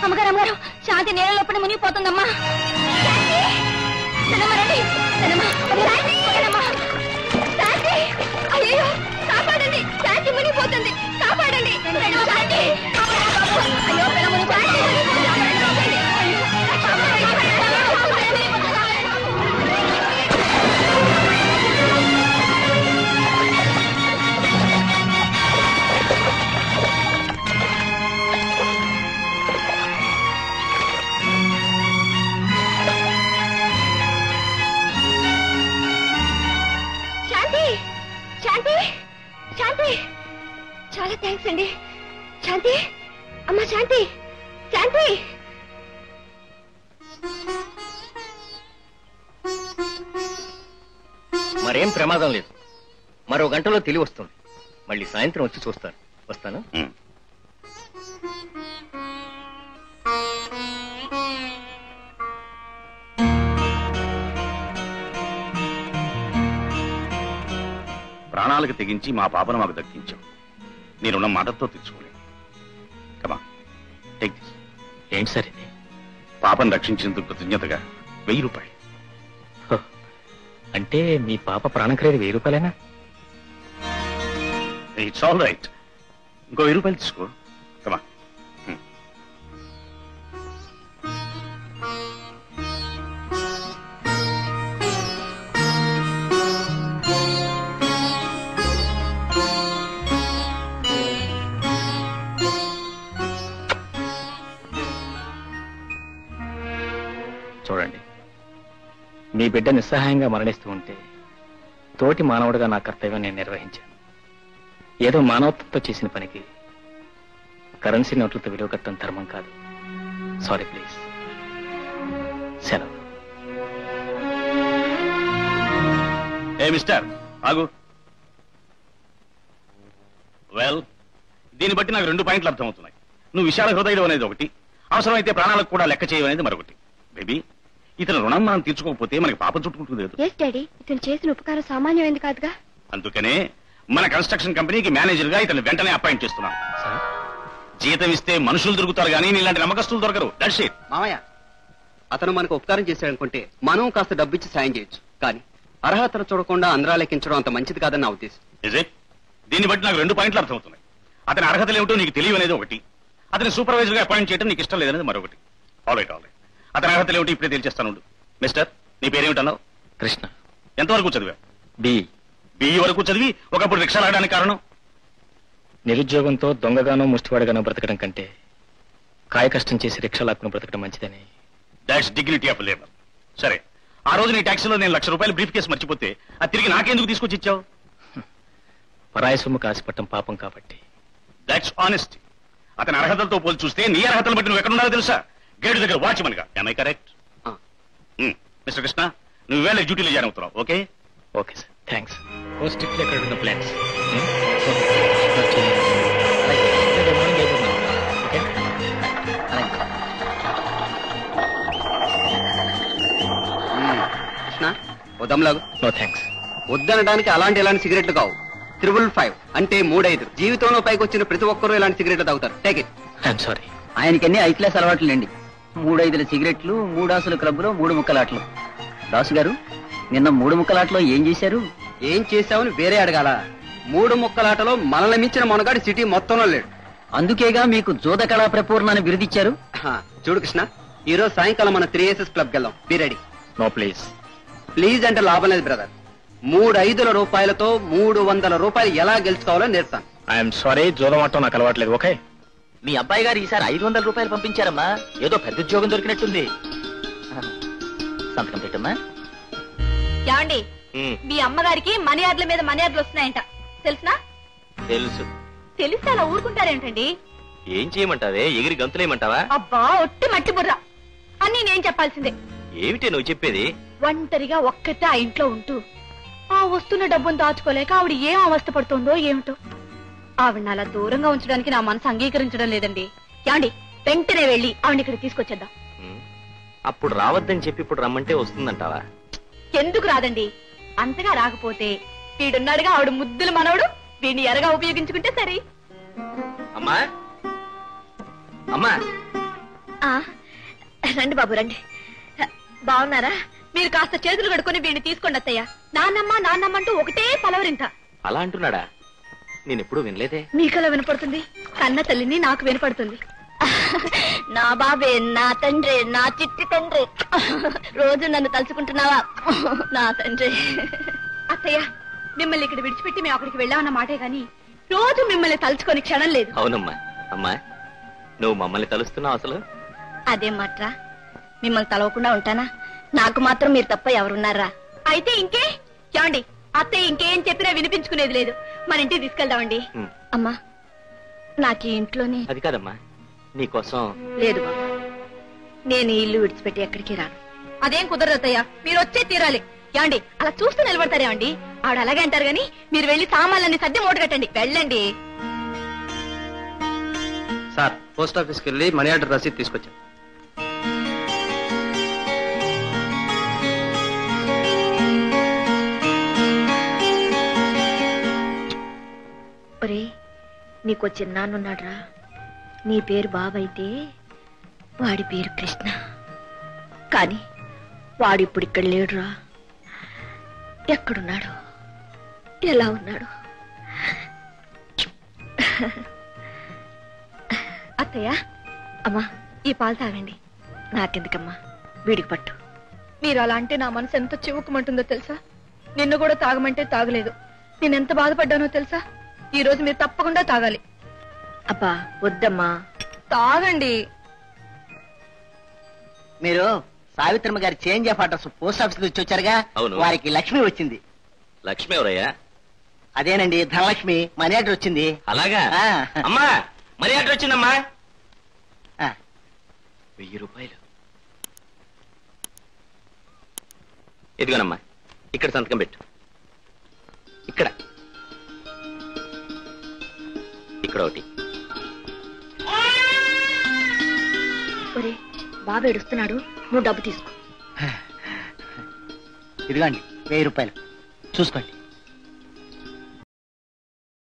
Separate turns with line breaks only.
అమ్మగారు అమ్మగారు శాంతి నీళ్ళ లోపల మునిగిపోతుందమ్మా. అయ్యో కాపాడండి, శాంతి మునిగిపోతుంది, కాపాడండి. అయ్యో శాంతి, శాంతి, చాలా థ్యాంక్స్ అండి. శాంతి, అమ్మా శాంతి, శాంతి.
మరేం ప్రమాదం లేదు, మరో గంటలో తెలివి వస్తుంది. మళ్ళీ సాయంత్రం వచ్చి చూస్తాను. వస్తాను.
ప్రాణాలకు తెగించి మా పాపను మాకు దక్కించాం. నేనున్న మాటతో తెచ్చుకోలేదు. కమా టేక్ దిస్.
ఏంటి సార్ ఇది?
పాపను రక్షించినందుకు కృతజ్ఞతగా 1000 రూపాయలు.
అంటే మీ పాప ప్రాణం ఖరీదు 1000 రూపాయలేనా?
It's all right. ఇంకో 1000 రూపాయలు తీసుకో. కమా.
చూడండి, మీ బిడ్డ నిస్సహాయంగా మరణిస్తూ ఉంటే తోటి మానవుడిగా నా కర్తవ్యం నేను నిర్వహించాను. ఏదో మానవత్వంతో చేసిన పనికి కరెన్సీ నోట్లతో విలువ కట్టడం ధర్మం కాదు. Sorry please. సెలవు.
ఏ మిస్టర్ ఆగు. వెల్, దీన్ని బట్టి నాకు 2 పాయింట్లు అర్థమవుతున్నాయి. నువ్వు విశాల హృదయుడు అనేది ఒకటి, అవసరమైతే ప్రాణాలకు కూడా లెక్క చేయమనేది మరొకటి. బేబీ, ఇతను రుణం మనం తీర్చుకోకపోతే మనకి పాపం చుట్టుకుంటుంది.
ఇతను చేసిన ఉపకారం సామాన్యమైంది కాదుగా.
అందుకనే మన కన్స్ట్రక్షన్ కంపెనీకి మేనేజర్ గా ఇతను వెంటనే అపాయింట్ చేస్తున్నాం. జీతం ఇస్తే మనుషులు దొరుకుతారు కానీ నీలాంటి నమ్మకస్తులు దొరకరు. That's it.
మామయ్య, అతను మనకు ఉపకారం చేశాడనుకుంటే మనం కాస్త డబ్బిచ్చి సాయం చేయొచ్చు, కానీ అర్హతలు చూడకుండా అందరా లెక్కించడం అంత మంచిది కాదని నా ఉద్దేశం.
Is it? దీన్ని బట్టి నాకు 2 పాయింట్లు అర్థమవుతున్నాయి. అతని అర్హతలు ఏమిటో నీకు తెలియనేది ఒకటి, అతని సూపర్వైజర్ గా అపాయింట్ చేయడం నీకు ఇష్టం లేదనేది మరొకటి. All right. అతని అర్హతలు ఏమిటి ఇప్పుడే తెలిచేస్తాను. మిస్టర్, నీ పేరేమిటన్నావు?
కృష్ణ.
ఎంతవరకు చదివా?
బిఈ
వరకు చదివి ఒకప్పుడు రిక్షాలు ఆడడానికి కారణం?
నిరుద్యోగంతో దొంగగానో ముష్టివాడగానో బ్రతకడం కంటే కాయ కష్టం చేసి రిక్షా లాక్కుని బ్రతకడం మంచిదని.
That's dignity of labour. సరే, ఆ రోజు నీ ట్యాక్సీలో నేను ₹1,00,000 బ్రీఫ్ కేసు మర్చిపోతే అది తిరిగి నాకెందుకు తీసుకొచ్చి ఇచ్చావు?
పరాయి సొమ్ము కాసిపట్టం పాపం కాబట్టి.
That's honesty. అతని అర్హతలతో పోల్చి చూస్తే నీ అర్హతలు బట్టి నువ్వు ఎక్కడున్నావో తెలుసా? గేటు దగ్గర వాచ్మన్ గా. am I correct? Mister Krishna, నువ్వు వేళ డ్యూటీలో జాయిన్ అవుతున్నావు. Okay?
Okay sir, thanks. Post ఎక్కడ ఉన్న ప్లాన్స్
కృష్ణ, వద్దంలాగు.
No thanks.
వద్దనడానికి అలాంటి సిగరెట్లు కావు. 555 అంటే 3-5. జీవితంలో పైకి వచ్చిన ప్రతి ఒక్కరూ ఇలాంటి సిగరెట్లు తాగుతారు. Take it.
I'm sorry.
ఆయనకన్నీ ఐ క్లాస్ అలవాట్లండి. 3-5 సిగరెట్లు, 3 ఆసుల క్లబ్లో 3 ముక్కలాటలు. దాసు గారు, నిన్న 3 ముక్కలాటలో ఏం చేశారు?
ఏం చేశావని వేరే అడగాల. 3 ముక్కలాటలో మనల్ని మించిన మనగాడు సిటీ మొత్తంలో లేడు.
అందుకేగా మీకు జోద కళా ప్రపూర్ణాన్ని బిరుదిచ్చారు.
చూడు కృష్ణ, ఈ రోజు సాయంకాలం మన 3SS క్లబ్కి వెళ్దాం. Be ready.
No please.
Please అంటే లాభం లేదు బ్రదర్. 300 రూపాయలతో 300 రూపాయలు ఎలా గెలుచుకోవాలో నేర్తాను.
ఐఎమ్ సారీ, జోదమాటం నాకు అలవాట్లేదు. ఓకే?
మీ అబ్బాయి గారు ఈసారి 500 రూపాయలు పంపించారమ్మా. ఏదో పెద్ద ఉద్యోగం దొరికినట్టుంది. సంతకం పెట్టమ్మా.
ఏమండి, మీ అమ్మగారికి మనీ ఆర్డర్ల మీద మనీ ఆర్డర్లు వస్తున్నాయంట, తెలుసునా?
తెలుసు.
తెలిస్తే అలా ఊరుకుంటారేంటండి?
ఏం చేయమంటావే? ఎగిరి గంతులేయమంటావా?
అబ్బా, ఒట్టి మట్టి బుర్ర. అన్నీ నేను చెప్పాల్సిందే.
ఏమిటి నువ్వు చెప్పేది?
ఒంటరిగా ఒక్కతే ఆ ఇంట్లో ఉంటూ ఆ వస్తున్న డబ్బును దాచుకోలేక ఆవిడ ఏం అవస్థ పడుతుందో ఏమిటో. ఆవిడ అలా దూరంగా ఉంచడానికి నా మనసు అంగీకరించడం లేదండి. ఏమండి, వెంటనే వెళ్ళి ఆవిడ ఇక్కడ తీసుకొచ్చేద్దాం.
అప్పుడు రావద్దని చెప్పి ఇప్పుడు రమ్మంటే వస్తుందంటావా?
ఎందుకు రాదండి? అంతగా రాకపోతే వీడున్నాడుగా ఆవిడ ముద్దుల మనవడు, వీడిని ఎరగా ఉపయోగించుకుంటే సరే.
అమ్మా, అమ్మా,
రండి బాబు రండి. బాగున్నారా? మీరు కాస్త చేతులు కడుక్కొని వీడిని తీసుకోండి అత్తయ్య. నాన్నమ్మ నాన్నమ్మ అంటూ ఒకటే పలవరింత.
అలా అంటున్నాడా? నేను ఎప్పుడు వినలేదే.
మీకలా వినపడుతుంది, కన్న తల్లిని నాకు వినపడుతుంది. నా బాబే, నా తండ్రి, నా చిట్టి తండ్రి. రోజు నన్ను తలుచుకుంటున్నావా నా తండ్రి? అత్తయ్య, మిమ్మల్ని ఇక్కడ విడిచిపెట్టి మేము అక్కడికి వెళ్ళామన్న మాటే గాని రోజు మిమ్మల్ని తలుచుకొని క్షణం లేదు.
అవునమ్మా. అమ్మా, నువ్వు మమ్మల్ని తలుస్తున్నావు అసలు?
అదే మాట్రా, మిమ్మల్ని తలవకుండా ఉంటానా? నాకు మాత్రం మీరు తప్ప ఎవరున్నారా? అయితే ఇంకే ఏమండి, అత్తయ్య ఇంకేం చెప్పినా వినిపించుకునేది లేదు. మన ఇంటికి తీసుకెళ్దామండి. అమ్మా, నాకు ఈ ఇంట్లోనే.
అది కాదమ్మా, నీకోసం.
లేదు బాబు, నేను ఈ ఇల్లు విడిచిపెట్టి ఎక్కడికి రాను. అదేం కుదరదు అత్తయ్య, మీరు వచ్చే తీరాలి. ఏమండి, అలా చూస్తూ నిలబడతారేమండి? ఆవిడ అలాగే అంటారు గాని మీరు వెళ్లి సామాన్లన్నీ సర్ది మూట కట్టండి. వెళ్ళండి.
సార్, పోస్ట్ ఆఫీస్కి వెళ్ళి మనీ ఆర్డర్ రసీదు తీసుకొచ్చాను.
ఒరే, నీకో చిన్నాన్నున్నాడ్రా. నీ పేరు బాబైతే వాడి పేరు కృష్ణ. కాని వాడిప్పుడు ఇక్కడ లేడురా. ఎక్కడున్నాడు, ఎలా ఉన్నాడు? అత్తయ్య, అమ్మా, ఈ పాలు తాగండి. నాకెందుకమ్మా, వీడికి పట్టు. మీరు అలా అంటే నా మనసు ఎంత చివుకుమంటుందో తెలుసా? నిన్ను కూడా తాగమంటే తాగలేదు. నేనెంత బాధపడ్డానో తెలుసా? ఈ రోజు మీరు తప్పకుండా తాగాలి. అబ్బా వద్దమ్మా, తాగండి.
మీరు సావిత్రమ్మ గారి change of address post office నుంచి వచ్చారుగా?
అవును.
వారికి లక్ష్మి వచ్చింది.
లక్ష్మి ఎవరయ్యా?
అదేనండి, ధనలక్ష్మి. మనీ ఆర్డర్ వచ్చింది.
అలాగా?
ఆ.
అమ్మా, మనీ ఆర్డర్ వచ్చిందమ్మా.
ఆ.
1000 రూపాయలు. ఇదిగోనమ్మా, ఇక్కడ సంతకం పెట్టు. ఇక్కడ ఇక్కడ ఒకటి.
ఒరే, బాబు ఏడుస్తున్నాడు, నువ్వు డబ్బు తీసుకో.
ఇదిగోండి 1000 రూపాయలు, చూసుకోండి.